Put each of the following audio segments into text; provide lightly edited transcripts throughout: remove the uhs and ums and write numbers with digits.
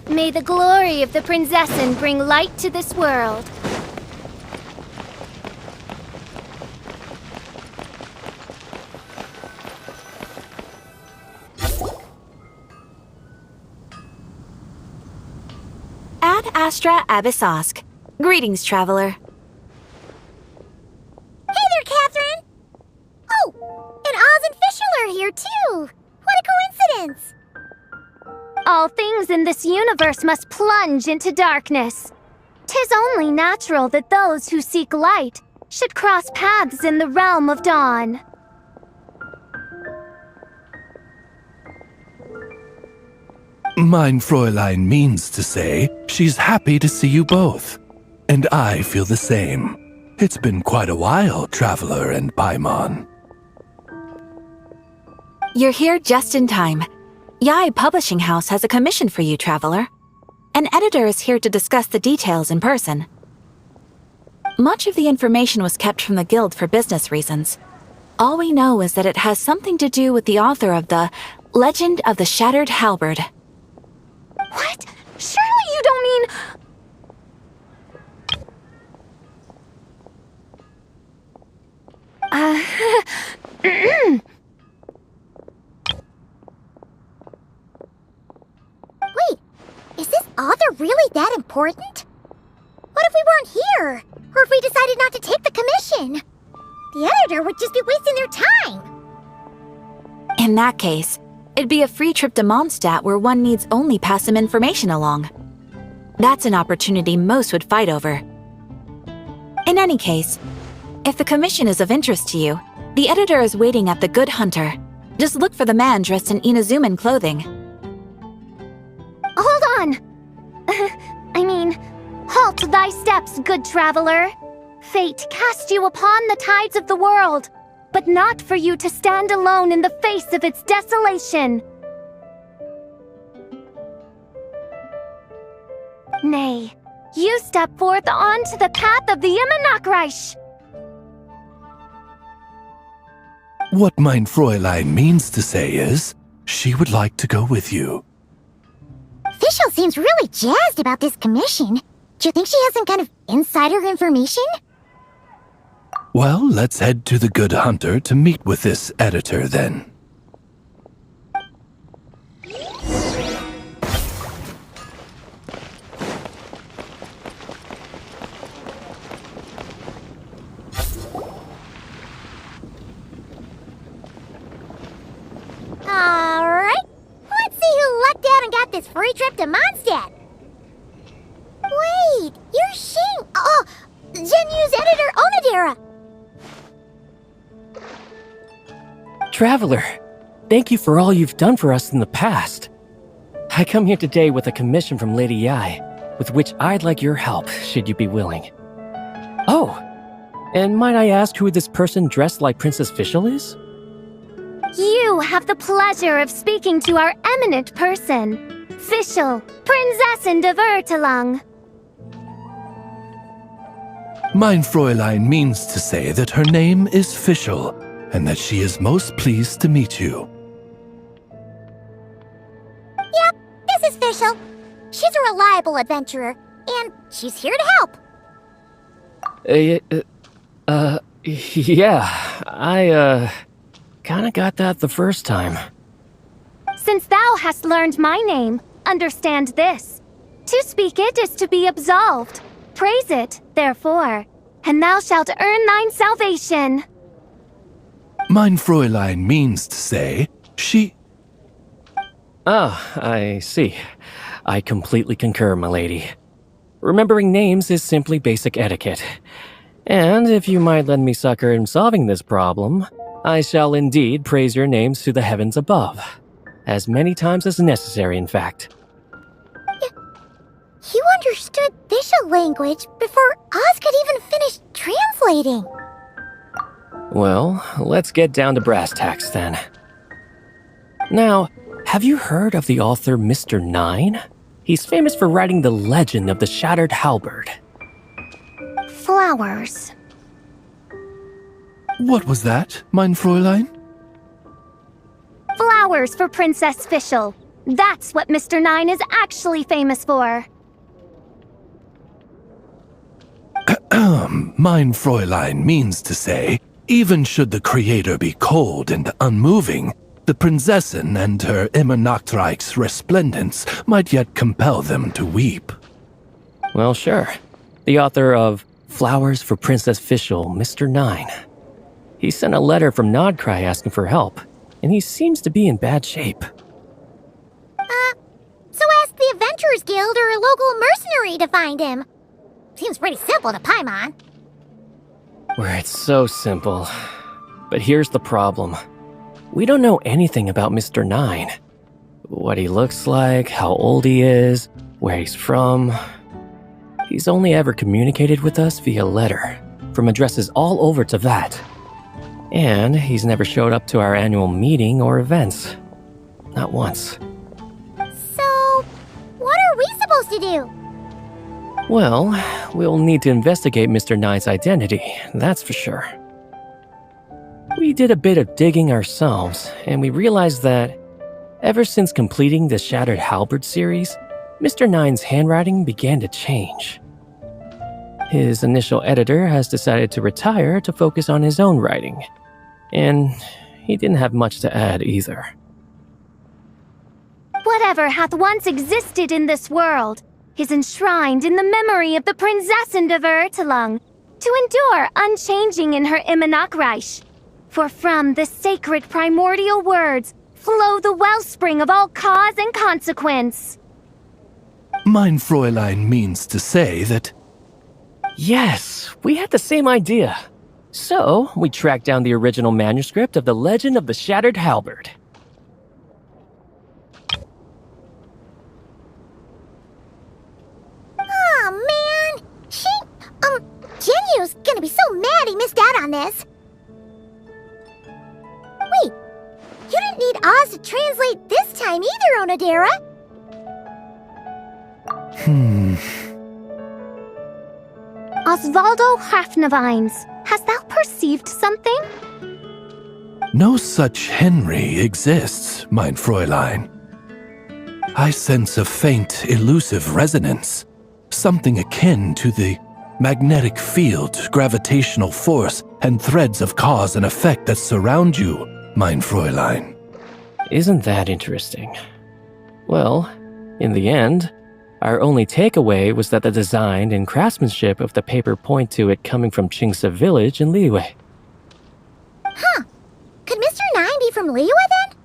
May the glory of the Prinzessin bring light to this world. Ad Astra Abyssosk. Greetings, traveler. Hey there, Catherine! Oh, and Oz and Fischl are here too! What a coincidence! All things in this universe must plunge into darkness. 'Tis only natural that those who seek light should cross paths in the realm of dawn. Mein Fräulein means to say she's happy to see you both. And I feel the same. It's been quite a while, Traveler and Paimon. You're here just in time. Yai Publishing House has a commission for you, traveler. An editor is here to discuss the details in person. Much of the information was kept from the guild for business reasons. All we know is that it has something to do with the author of the Legend of the Shattered Halberd. What? Surely you don't mean... Wait, is this author really that important? What if we weren't here? Or if we decided not to take the commission? The editor would just be wasting their time! In that case, it'd be a free trip to Mondstadt where one needs only pass some information along. That's an opportunity most would fight over. In any case, if the commission is of interest to you, the editor is waiting at the Good Hunter. Just look for the man dressed in Inazuman clothing. Hold on! Halt thy steps, good traveler! Fate cast you upon the tides of the world, but not for you to stand alone in the face of its desolation. Nay, you step forth onto the path of the Immernachtreich. What mein Fräulein means to say is, she would like to go with you. Fischl seems really jazzed about this commission. Do you think she has some kind of insider information? Well, let's head to the Good Hunter to meet with this editor then. Alright, let's see who lucked out and got this free trip to Mondstadt. Wait, you're Xing. Oh, Genyu's editor, Onodera. Traveler, thank you for all you've done for us in the past. I come here today with a commission from Lady Yai, with which I'd like your help, should you be willing. Oh, and might I ask who this person dressed like Princess Fischl is? You have the pleasure of speaking to our eminent person, Fischl, Prinzessin de Vertelang. Mein Fräulein means to say that her name is Fischl, and that she is most pleased to meet you. Yep, this is Fischl. She's a reliable adventurer, and she's here to help. Yeah, I, kinda got that the first time. Since thou hast learned my name, understand this. To speak it is to be absolved. praise it, therefore, and thou shalt earn thine salvation. Mein Fräulein means to say, she... Ah, I see. I completely concur, my lady. Remembering names is simply basic etiquette. And if you might lend me succor in solving this problem, I shall indeed praise your names to the heavens above. As many times as necessary, in fact. You understood official language before Oz could even finish translating. Well, let's get down to brass tacks then. Now, have you heard of the author Mr. Nine? He's famous for writing the legend of the Shattered Halberd. Flowers. What was that, mein Fräulein? Flowers for Princess Fischl. That's what Mr. Nine is actually famous for. Mein Fräulein means to say, even should the creator be cold and unmoving, the Prinzessin and her immer Nachtreich's resplendence might yet compel them to weep. Well, sure. The author of Flowers for Princess Fischl, Mr. Nine. He sent a letter from Nodcry asking for help, and he seems to be in bad shape. So ask the Adventurers Guild or a local mercenary to find him. Seems pretty simple to Paimon. Where it's so simple. But here's the problem. We don't know anything about Mr. Nine. What he looks like, how old he is, where he's from. He's only ever communicated with us via letter, from addresses all over Teyvat. And he's never showed up to our annual meeting or events. Not once. So, what are we supposed to do? Well, we'll need to investigate Mr. Nine's identity, that's for sure. We did a bit of digging ourselves, and we realized that ever since completing the Shattered Halberd series, Mr. Nine's handwriting began to change. His initial editor has decided to retire to focus on his own writing, and he didn't have much to add either. Whatever hath once existed in this world is enshrined in the memory of the Prinzessin de Vertelung, to endure unchanging in her Immenachreich. For from the sacred primordial words flow the wellspring of all cause and consequence. Mein Fräulein means to say that... Yes, we had the same idea. So, we tracked down the original manuscript of the Legend of the Shattered Halberd. Aw, man! Genyu's gonna be so mad he missed out on this. Wait, you didn't need Oz to translate this time either, Onodera. Osvaldo Hafnavines, hast thou perceived something? No such Henry exists, mein Fräulein. I sense a faint, elusive resonance, something akin to the magnetic field, gravitational force, and threads of cause and effect that surround you, mein Fräulein. Isn't that interesting? Well, in the end, our only takeaway was that the design and craftsmanship of the paper point to it coming from Qingce village in Liyue. Huh. Could Mr. Nine be from Liyue then?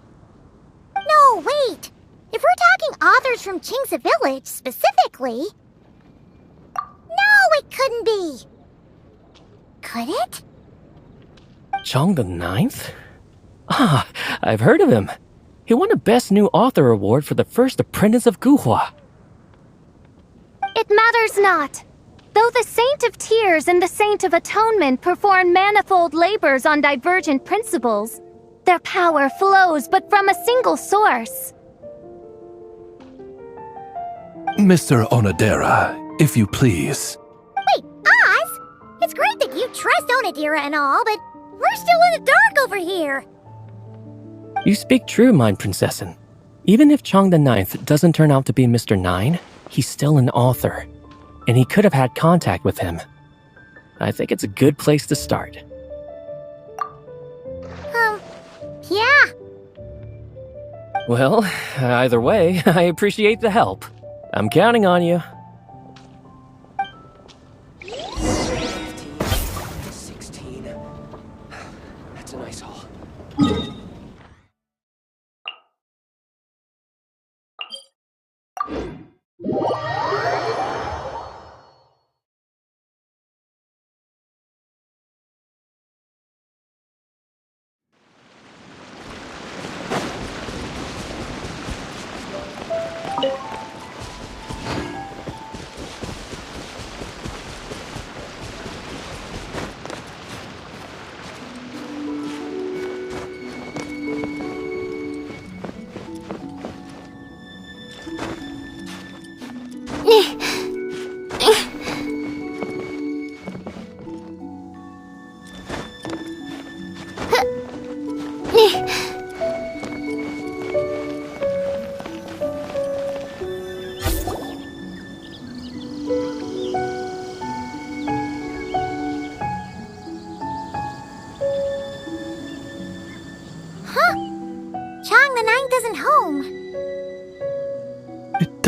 No, wait. If we're talking authors from Qingce village specifically... No, it couldn't be. Could it? Chong the Ninth? Ah, I've heard of him. He won a Best New Author award for the first apprentice of Guhua. It matters not. Though the Saint of Tears and the Saint of Atonement perform manifold labors on divergent principles, their power flows but from a single source. Mr. Onodera, if you please. Wait, Oz? It's great that you trust Onodera and all, but we're still in the dark over here. You speak true, mine Princessin. Even if Chong the Ninth doesn't turn out to be Mr. Nine, he's still an author, and he could have had contact with him. I think it's a good place to start. Yeah. Well, either way, I appreciate the help. I'm counting on you.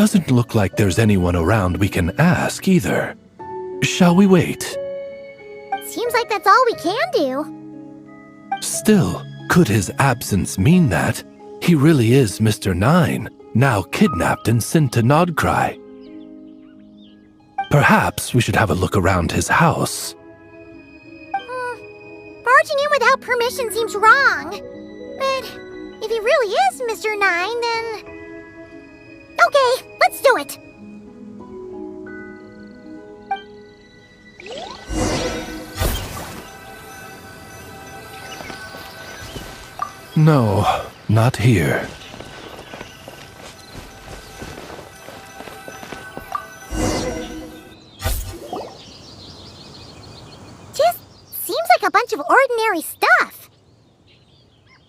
doesn't look like there's anyone around we can ask either. Shall we wait? Seems like that's all we can do. Still, could his absence mean that he really is Mr. Nine, now kidnapped and sent to Nodcry? Perhaps we should have a look around his house. Barging in without permission seems wrong. But if he really is Mr. Nine, then... Okay, let's do it! No, not here. Just seems like a bunch of ordinary stuff.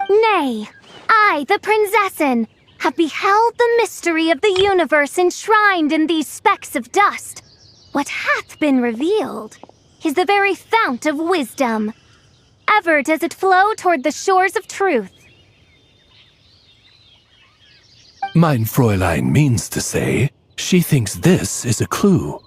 Nay, I, the Princessin, have beheld the mystery of the universe enshrined in these specks of dust. What hath been revealed is the very fount of wisdom. Ever does it flow toward the shores of truth. Mein Fräulein means to say she thinks this is a clue.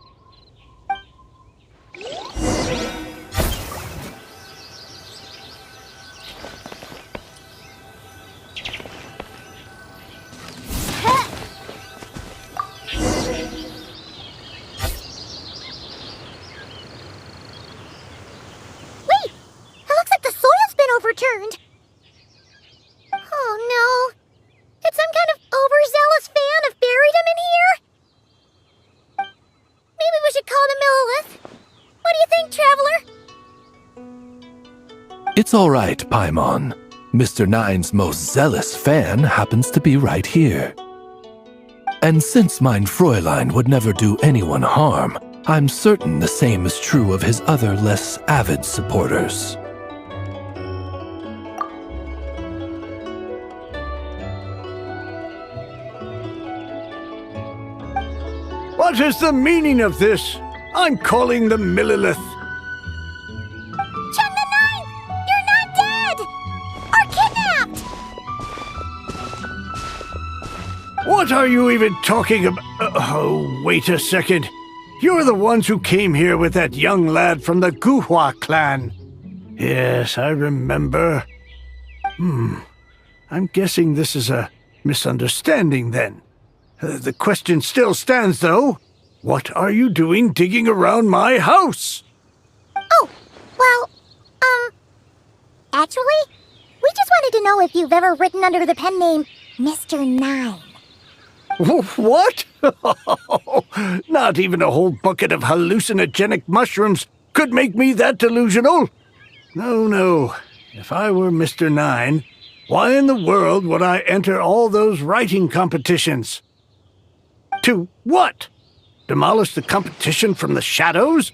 Overturned. Oh no. Did some kind of overzealous fan have buried him in here? Maybe we should call him Lilith. What do you think, Traveler? It's all right, Paimon. Mr. Nine's most zealous fan happens to be right here. And since mein Fräulein would never do anyone harm, I'm certain the same is true of his other less avid supporters. What is the meaning of this? I'm calling the Millilith. Chun the Nine! You're not dead! Or kidnapped! What are you even talking about? Oh, wait a second. You're the ones who came here with that young lad from the Guhua clan. Yes, I remember. I'm guessing this is a misunderstanding then. The question still stands, though. What are you doing digging around my house? Oh, well, actually, we just wanted to know if you've ever written under the pen name Mr. Nine. What? Not even a whole bucket of hallucinogenic mushrooms could make me that delusional. No. If I were Mr. Nine, why in the world would I enter all those writing competitions? To what? Demolish the competition from the shadows?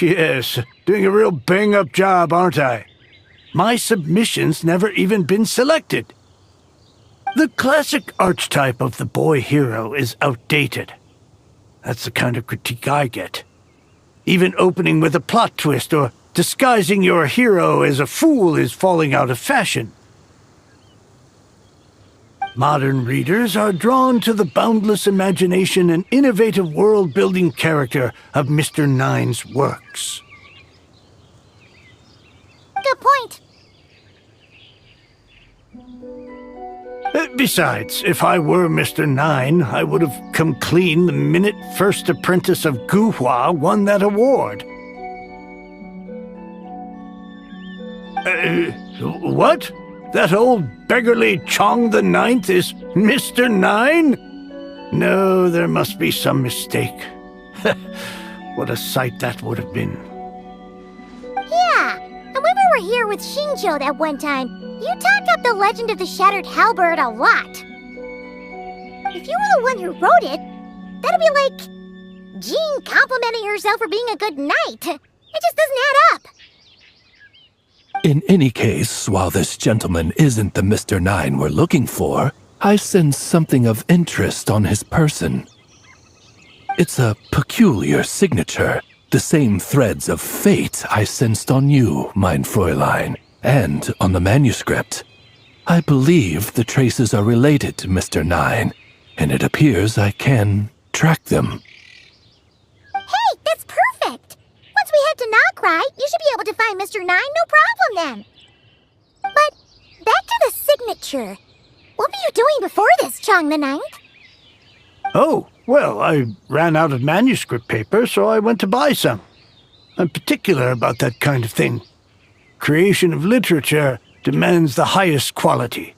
Yes, doing a real bang-up job, aren't I? My submission's never even been selected. The classic archetype of the boy hero is outdated. That's the kind of critique I get. Even opening with a plot twist or disguising your hero as a fool is falling out of fashion. Modern readers are drawn to the boundless imagination and innovative world-building character of Mr. Nine's works. Good point. Besides, if I were Mr. Nine, I would have come clean the minute First Apprentice of Guhua won that award. What? That old beggarly Chong the Ninth is Mr. Nine? No, there must be some mistake. What a sight that would have been. Yeah, and when we were here with Shinjo that one time, you talked up the legend of the Shattered Halberd a lot. If you were the one who wrote it, that'd be like Jean complimenting herself for being a good knight. It just doesn't add up. In any case, while this gentleman isn't the Mr. Nine we're looking for, I sense something of interest on his person. It's a peculiar signature, the same threads of fate I sensed on you, mein Fräulein, and on the manuscript. I believe the traces are related to Mr. Nine, and it appears I can track them. Hey, that's perfect! Once we head to Nokrai, you should be able to find Mr. 9, no problem then. But, back to the signature. What were you doing before this, Chong the Ninth? Oh, well, I ran out of manuscript paper, so I went to buy some. I'm particular about that kind of thing. Creation of literature demands the highest quality.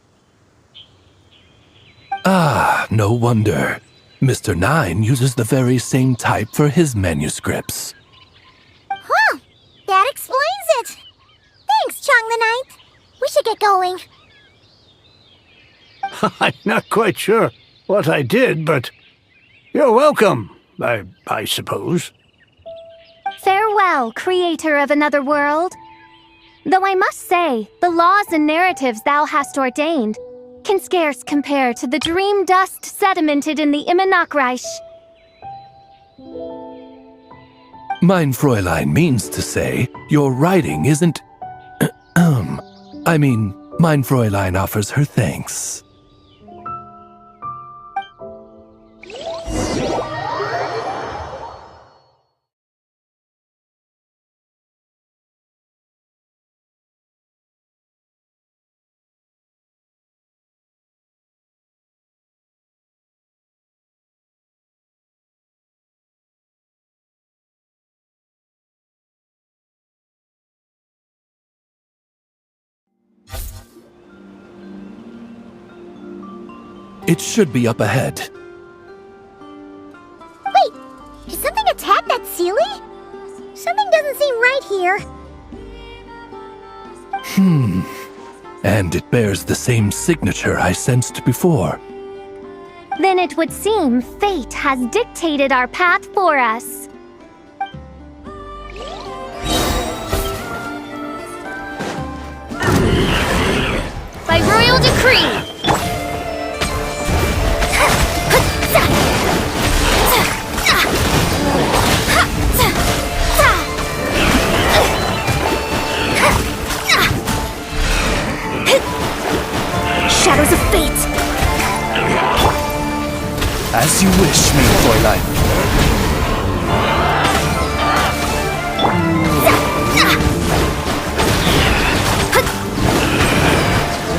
Ah, no wonder. Mr. 9 uses the very same type for his manuscripts. Huh, that explains it. Thanks, Chong the Ninth. We should get going. I'm not quite sure what I did, but you're welcome, I suppose. Farewell, creator of another world. Though I must say, the laws and narratives thou hast ordained can scarce compare to the dream dust sedimented in the Immonakreich. Mein Fräulein means to say, your writing isn't... Mein Fräulein offers her thanks. It should be up ahead. Wait, did something attack that Sealy? Something doesn't seem right here. And it bears the same signature I sensed before. Then it would seem fate has dictated our path for us. By royal decree! Shadows of fate! As you wish, mein Fräulein.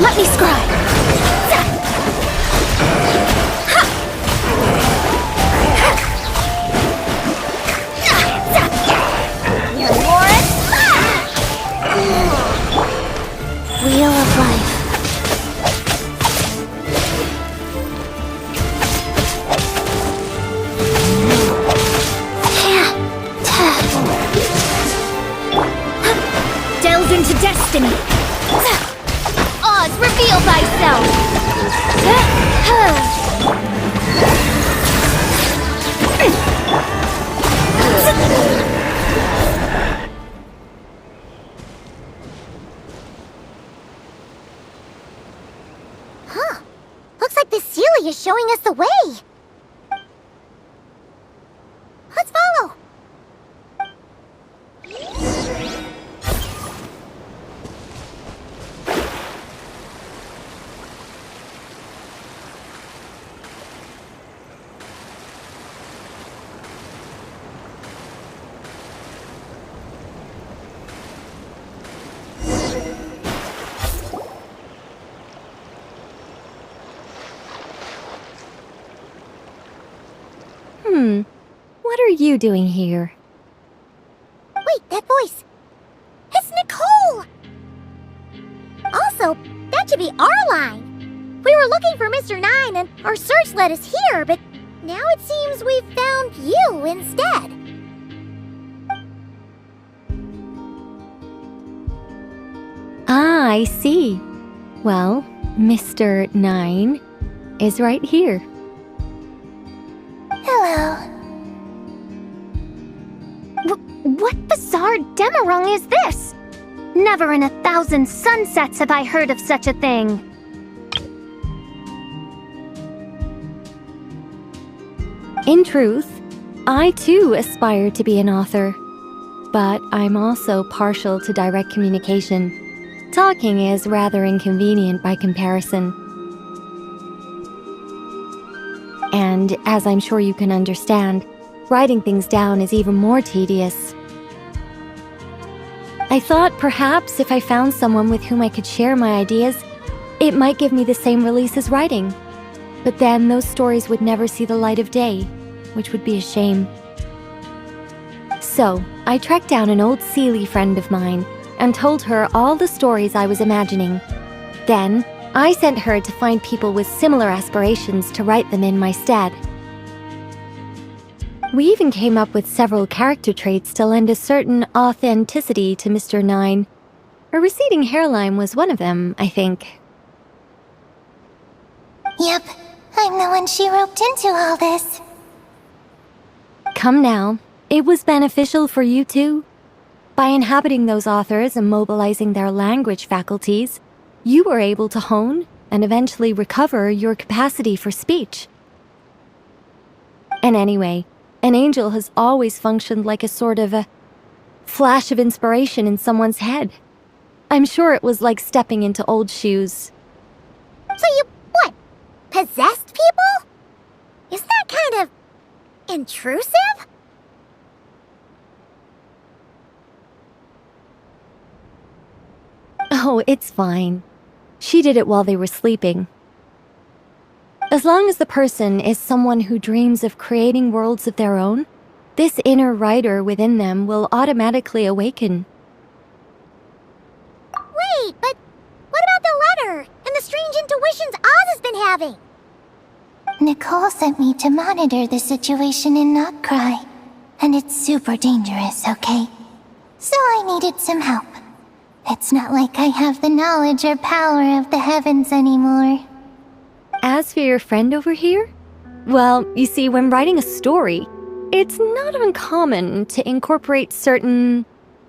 Let me scribe! Wheel of life. Delve into destiny! Oz, reveal thyself! Huh. Looks like the Sealy is showing us the way. Let's follow. What are you doing here? Wait, that voice. It's Nicole! Also, that should be our line. We were looking for Mr. 9 and our search led us here, but now it seems we've found you instead. Ah, I see. Well, Mr. 9 is right here. Hello. What bizarre demarung is this? Never in 1,000 sunsets have I heard of such a thing. In truth, I too aspire to be an author. But I'm also partial to direct communication. Talking is rather inconvenient by comparison. and as I'm sure you can understand, writing things down is even more tedious. I thought perhaps if I found someone with whom I could share my ideas, it might give me the same release as writing. But then those stories would never see the light of day, which would be a shame. So, I tracked down an old Seelie friend of mine and told her all the stories I was imagining. Then, I sent her to find people with similar aspirations to write them in my stead. We even came up with several character traits to lend a certain authenticity to Mr. 9. A receding hairline was one of them, I think. Yep, I'm the one she roped into all this. Come now, it was beneficial for you too. By inhabiting those authors and mobilizing their language faculties, you were able to hone and eventually recover your capacity for speech. And anyway, an angel has always functioned like a sort of a flash of inspiration in someone's head. I'm sure it was like stepping into old shoes. So you, what, possessed people? Isn't that kind of intrusive? Oh, it's fine. She did it while they were sleeping. As long as the person is someone who dreams of creating worlds of their own, this inner writer within them will automatically awaken. Wait, but what about the letter and the strange intuitions Oz has been having? Nicole sent me to monitor the situation in Knockcry, and it's super dangerous, okay? So I needed some help. It's not like I have the knowledge or power of the heavens anymore. As for your friend over here, well, you see, when writing a story, it's not uncommon to incorporate certain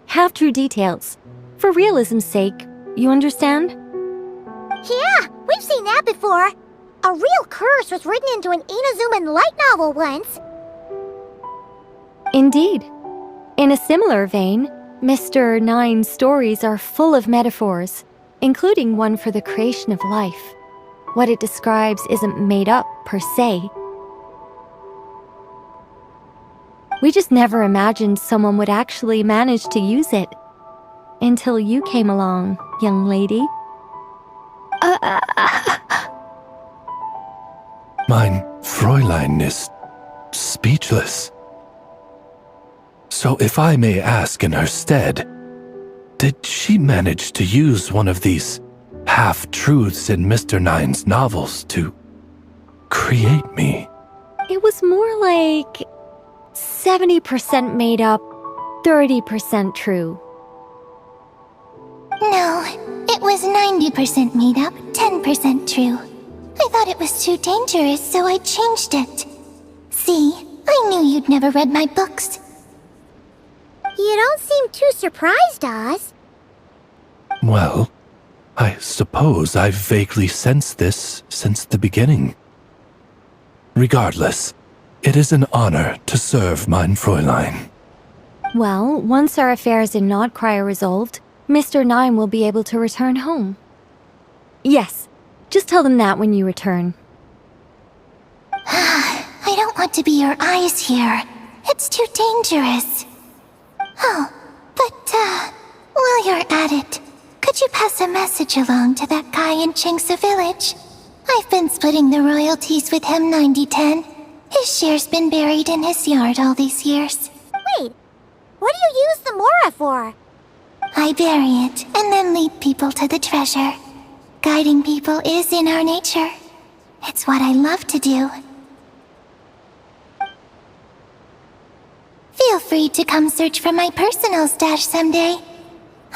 half-true details. For realism's sake, you understand? Yeah, we've seen that before. A real curse was written into an Inazuman light novel once. Indeed. In a similar vein, Mr. 9's stories are full of metaphors, including one for the creation of life. What it describes isn't made up, per se. We just never imagined someone would actually manage to use it. Until you came along, young lady. Mein Fräulein is speechless. So if I may ask in her stead, did she manage to use one of these half-truths in Mr. 9's novels to create me? It was more like 70% made up, 30% true. No, it was 90% made up, 10% true. I thought it was too dangerous, so I changed it. See, I knew you'd never read my books. You don't seem too surprised, Oz. Well, I suppose I've vaguely sensed this since the beginning. Regardless, it is an honor to serve mein Fräulein. Well, once our affairs in Knockcry are resolved, Mr. 9 will be able to return home. Yes, just tell them that when you return. I don't want to be your eyes here. It's too dangerous. Oh, but, while you're at it, could you pass a message along to that guy in Chingsa village? I've been splitting the royalties with him 90-10. His share's been buried in his yard all these years. Wait, what do you use the Mora for? I bury it, and then lead people to the treasure. Guiding people is in our nature. It's what I love to do. Feel free to come search for my personal stash someday.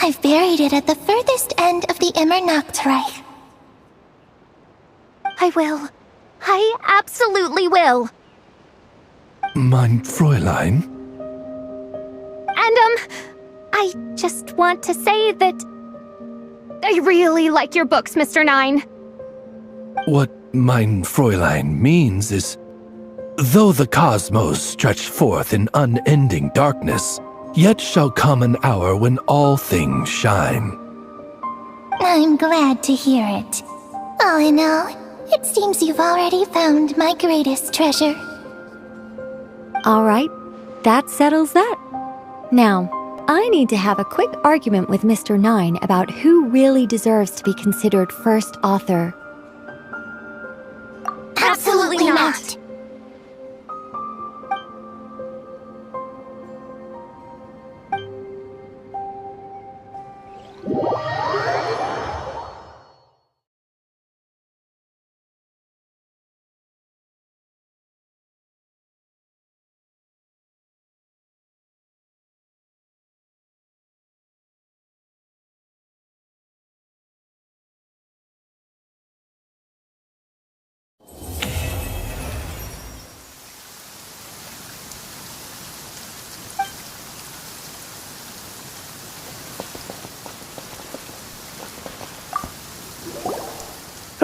I've buried it at the furthest end of the Immernachtreich. I will. I absolutely will. Mein Fräulein? And, I just want to say that I really like your books, Mr. 9. What mein Fräulein means is, though the cosmos stretch forth in unending darkness, yet shall come an hour when all things shine. I'm glad to hear it. All in all, It seems you've already found my greatest treasure. All right, that settles that. Now, I need to have a quick argument with Mr. Nine about who really deserves to be considered first author. Absolutely not.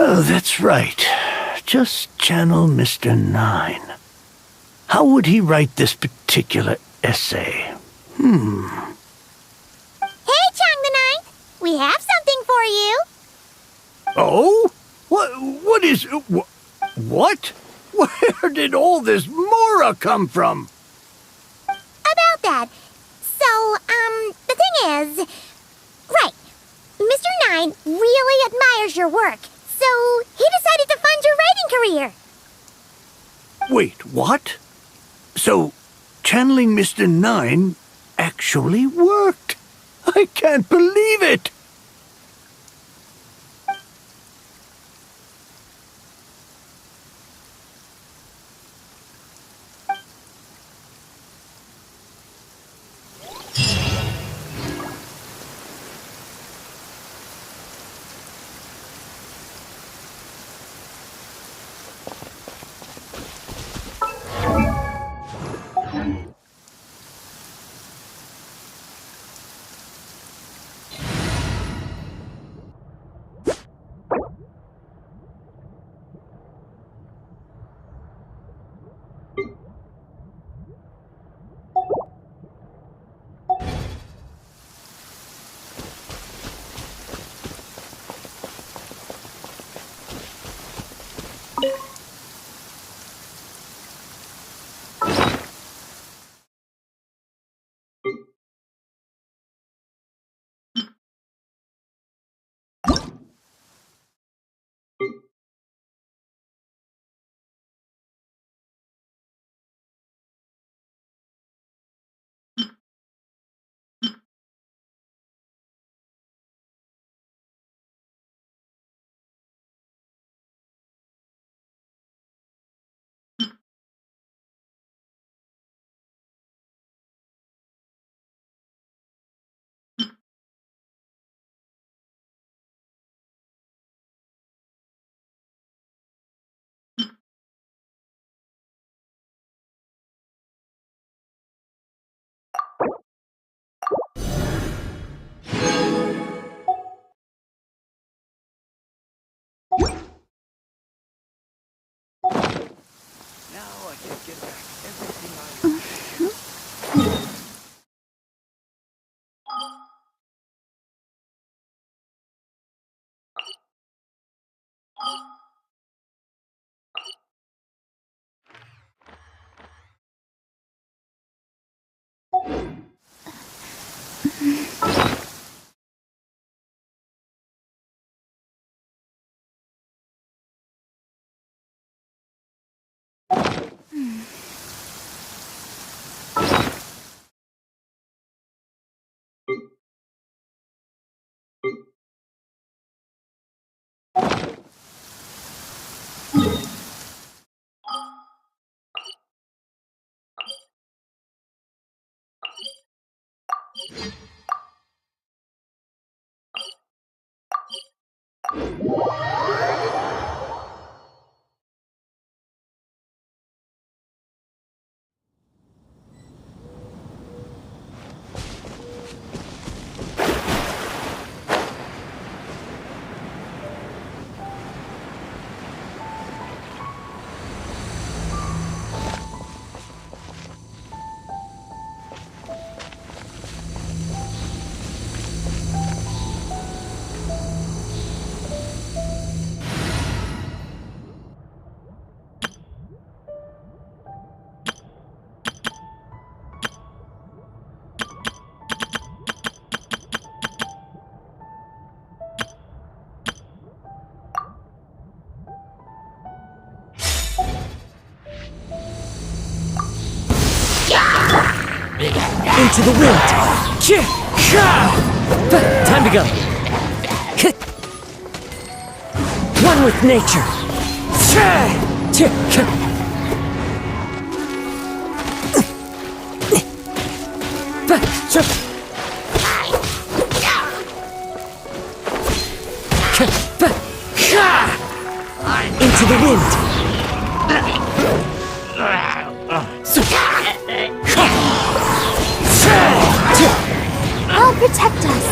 Oh, that's right. Just channel Mr. Nine. How would he write this particular essay? Hey, Chang the Ninth! We have something for you! Oh? What is... What? Where did all this Mora come from? About that. So, the thing is... Right. Mr. Nine really admires your work, so he decided to fund your writing career. Wait, what? So, channeling Mr. Nine actually worked. I can't believe it. Into the wind! Time to go! One with nature! Into the wind! I'll protect us.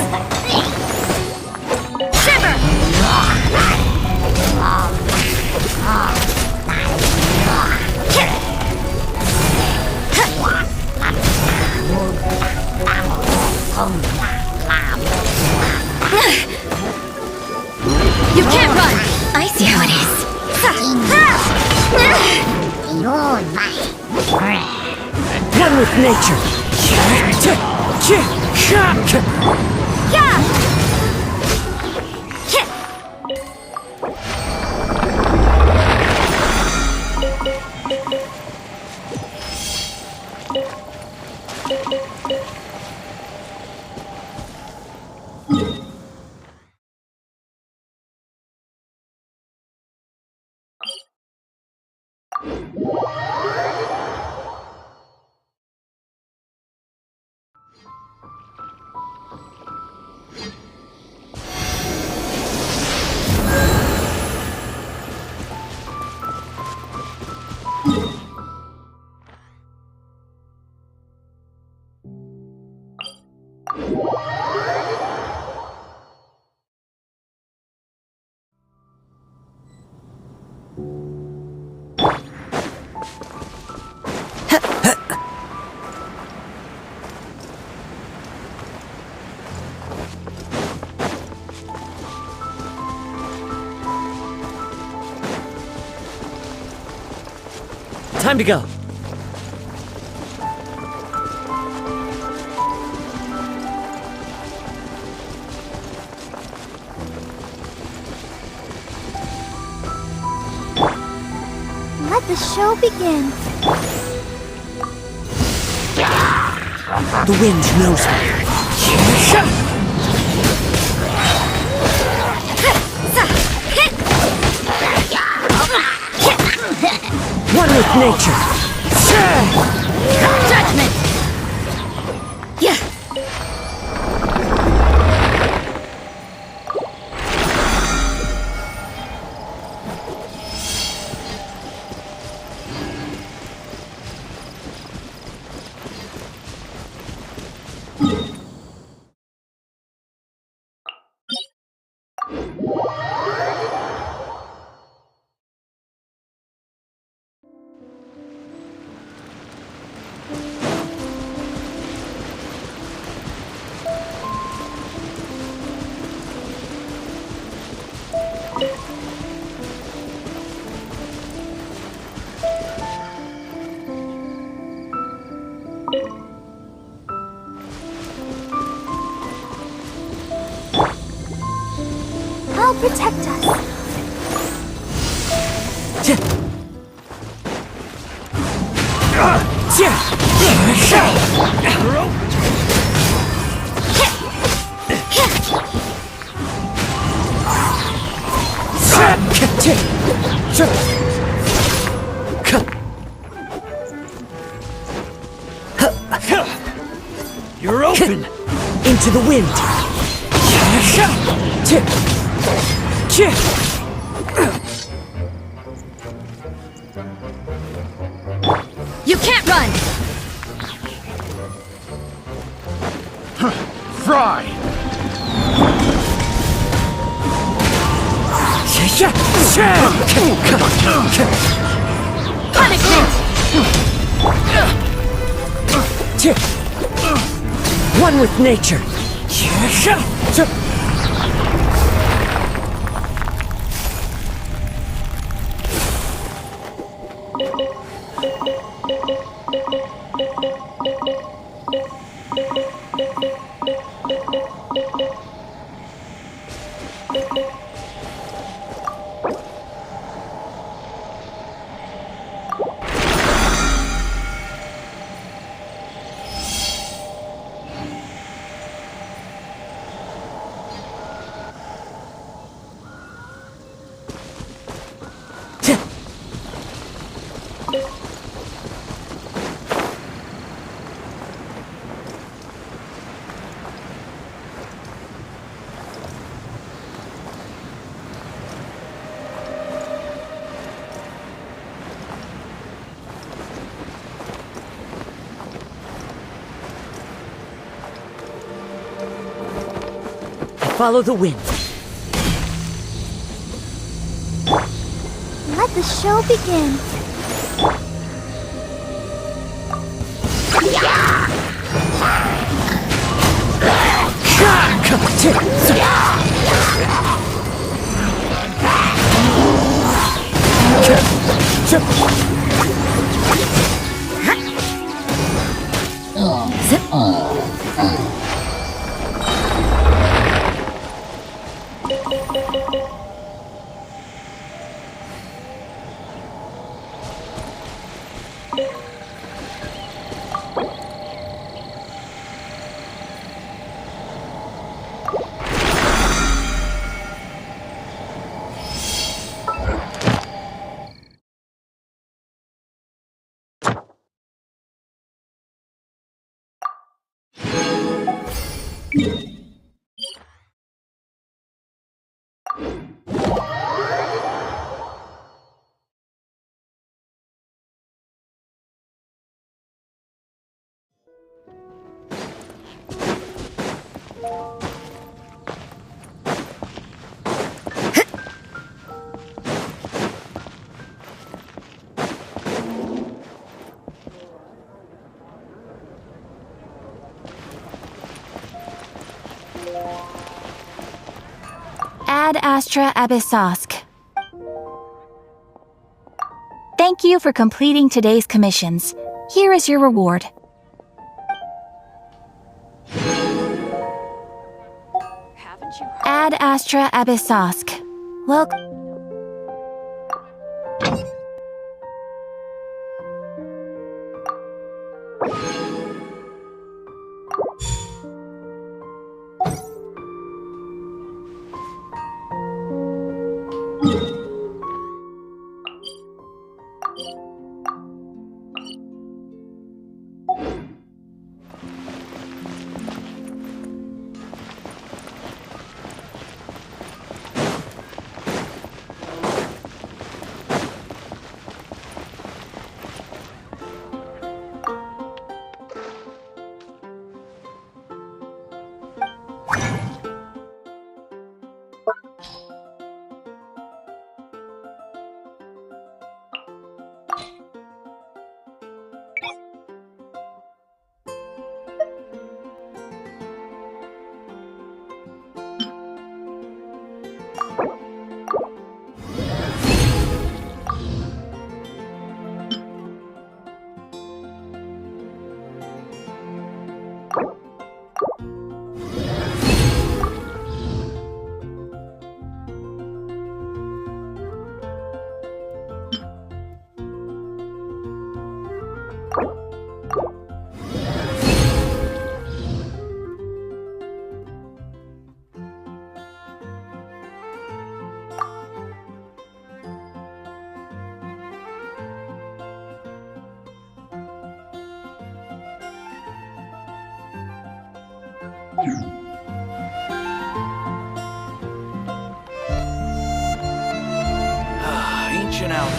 You can't run! I see how it is. One with nature! Time to go! Let the show begin. The wind knows me. One with nature. Judgment! Yeah. I'll protect us. You're open! Into the wind! You can't run! Fry! Punishment! One with nature! follow the wind. Let the show begin. Ad Astra Abyssosk. Thank you for completing today's commissions. Here is your reward. Ad Astra Abyssosk. Welcome. Ancient out.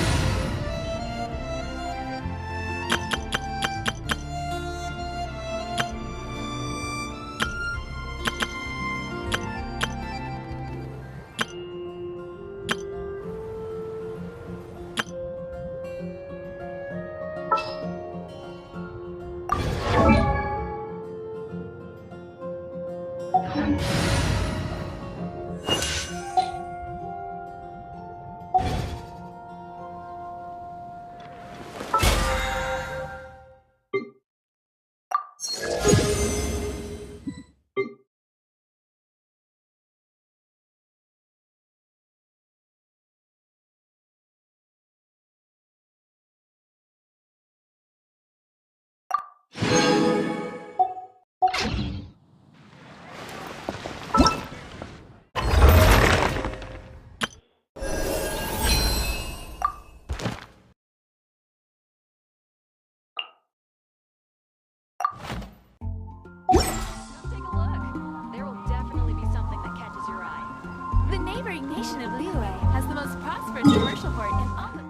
The neighboring nation of Liyue has the most prosperous commercial port in all of...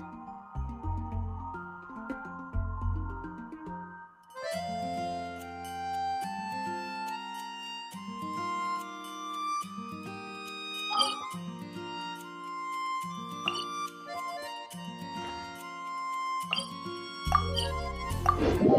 Oh,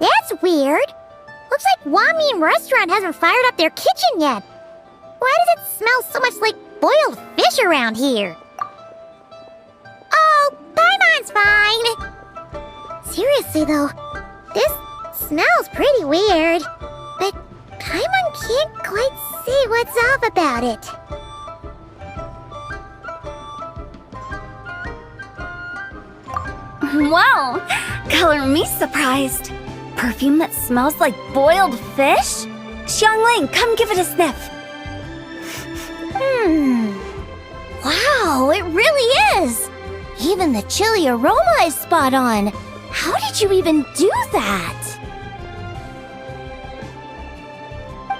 that's weird. Looks like Wamin Restaurant hasn't fired up their kitchen yet. Why does it smell so much like boiled fish around here? Oh, Paimon's fine. Seriously though, this smells pretty weird. But Paimon can't quite see what's up about it. Wow! Color me surprised. Perfume that smells like boiled fish? Xiangling, come give it a sniff. Wow, it really is! Even the chili aroma is spot on. How did you even do that?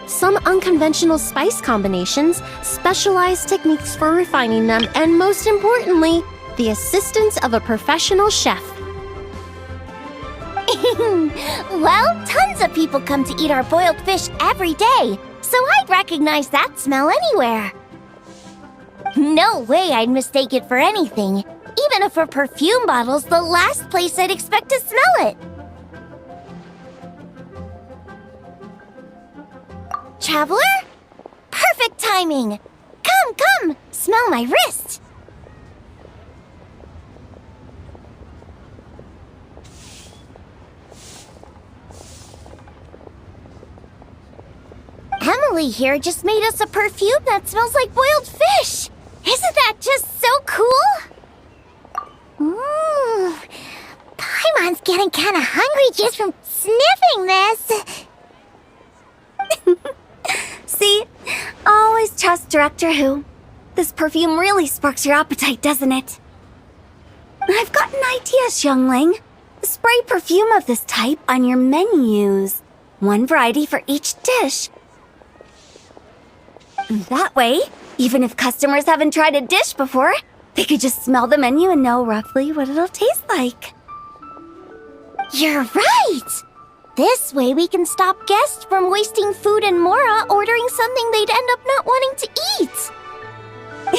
Some unconventional spice combinations, specialized techniques for refining them, and most importantly, the assistance of a professional chef. Well, tons of people come to eat our boiled fish every day, so I'd recognize that smell anywhere. No way I'd mistake it for anything. Even if a perfume bottle's the last place I'd expect to smell it. Traveler? Perfect timing! Come, smell my wrist! Emily here just made us a perfume that smells like boiled fish! Isn't that just so cool? Ooh, Paimon's getting kinda hungry just from sniffing this. See? Always trust Director Who. This perfume really sparks your appetite, doesn't it? I've got an idea, Xiangling. Spray perfume of this type on your menus. One variety for each dish. That way, even if customers haven't tried a dish before, they could just smell the menu and know roughly what it'll taste like. You're right! This way we can stop guests from wasting food and Mora ordering something they'd end up not wanting to eat.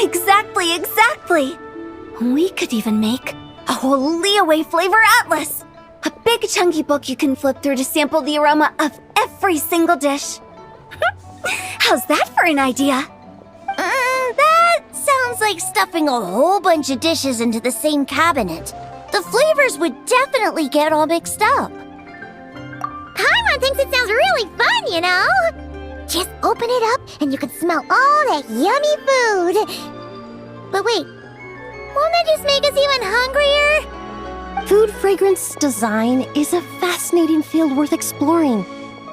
Exactly. We could even make a whole Leeway flavor atlas. A big chunky book you can flip through to sample the aroma of every single dish. How's that for an idea? That sounds like stuffing a whole bunch of dishes into the same cabinet. The flavors would definitely get all mixed up. Paimon thinks it sounds really fun, you know? Just open it up and you can smell all that yummy food. But wait, won't that just make us even hungrier? Food fragrance design is a fascinating field worth exploring.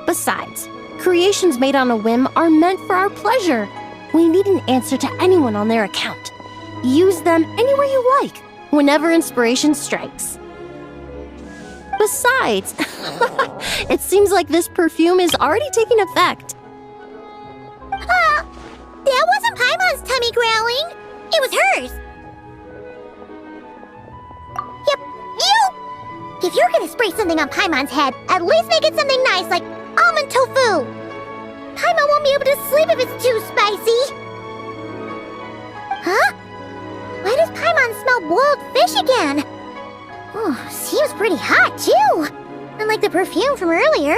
Besides, creations made on a whim are meant for our pleasure. We need an answer to anyone on their account. Use them anywhere you like, whenever inspiration strikes. Besides, it seems like this perfume is already taking effect. That wasn't Paimon's tummy growling. It was hers. Yep, you! If you're gonna spray something on Paimon's head, at least make it something nice like almond tofu. Paimon won't be able to sleep if it's too spicy. Huh? Why does Paimon smell boiled fish again? Oh, seems pretty hot too. Unlike the perfume from earlier.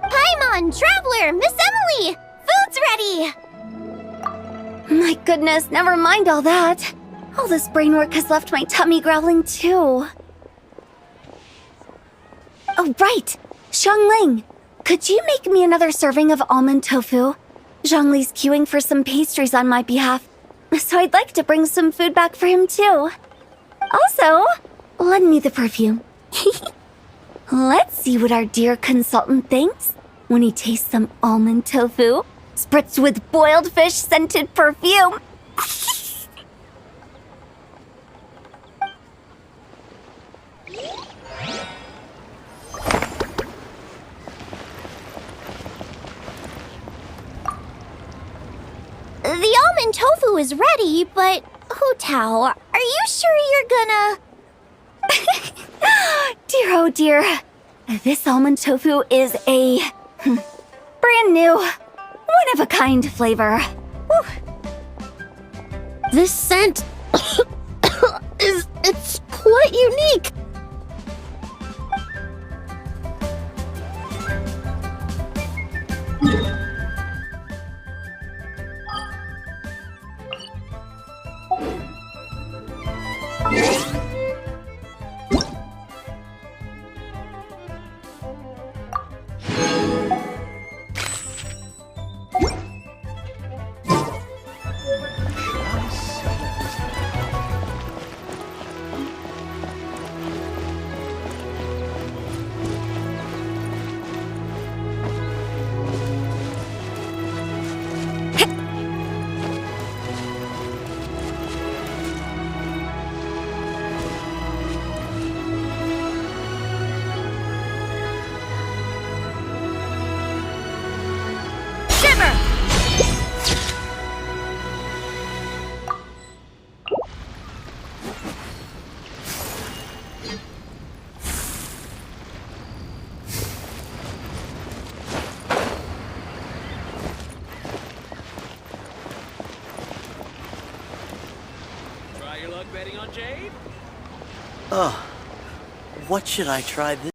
Paimon, Traveler, Miss Emily! Food's ready! My goodness, never mind all that. All this brain work has left my tummy growling too. Oh, right! Xiangling, could you make me another serving of almond tofu? Zhongli's queuing for some pastries on my behalf, so I'd like to bring some food back for him too. Also, lend me the perfume. Let's see what our dear consultant thinks when he tastes some almond tofu, spritzed with boiled fish scented perfume. The almond tofu is ready, but Hu Tao, are you sure you're gonna... Dear oh dear. This almond tofu is a brand new, one-of-a-kind flavor. Whew. This scent it's quite unique. What should I try this?